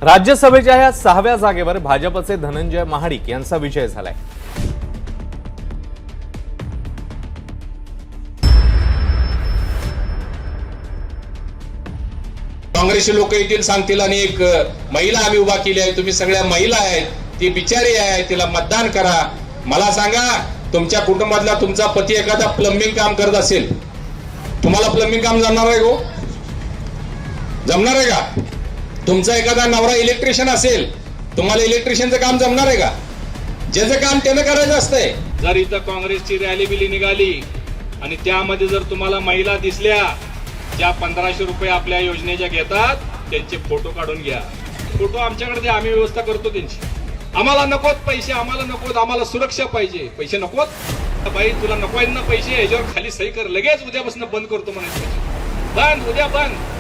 राज्यसभेच्या या 6व्या जागेवर भाजपचे धनंजय महाडिक यांचा विजय झालाय। काँग्रेसचे लोक येतील सांगतील आणि एक महिला आम्ही उभा केली आहे, तुम्ही सगळ्या महिला आहेत, ती बिचारी आहे, तिला मतदान करा। मला सांगा, तुमच्या कुटुंबातला तुमचा पती एखादा प्लंबिंग काम करत असेल, तुम्हाला प्लंबिंग काम जमणार आहे गो? जमणार आहे का? तुमचा एखादा नवरा इलेक्ट्रिशियन असेल, तुम्हाला इलेक्ट्रिशियनचं काम जमणार आहे का? ज्याचं काम त्यानं करायचं असतंय। जर इथं काँग्रेसची रॅली बिली निघाली आणि त्यामध्ये जर तुम्हाला महिला दिसल्या ज्या 1500 रुपये आपल्या योजनेच्या घेतात, त्यांचे फोटो काढून घ्या। फोटो आमच्याकडे द्या, आम्ही व्यवस्था करतो त्यांची। आम्हाला नकोत पैसे, आम्हाला नकोत, आम्हाला सुरक्षा पाहिजे। पैसे नकोत बाई, तुला नको आहेत ना पैसे, ह्याच्यावर खाली सही कर, लगेच उद्यापासून बंद करतो म्हणायचं। बंद, उद्या बंद।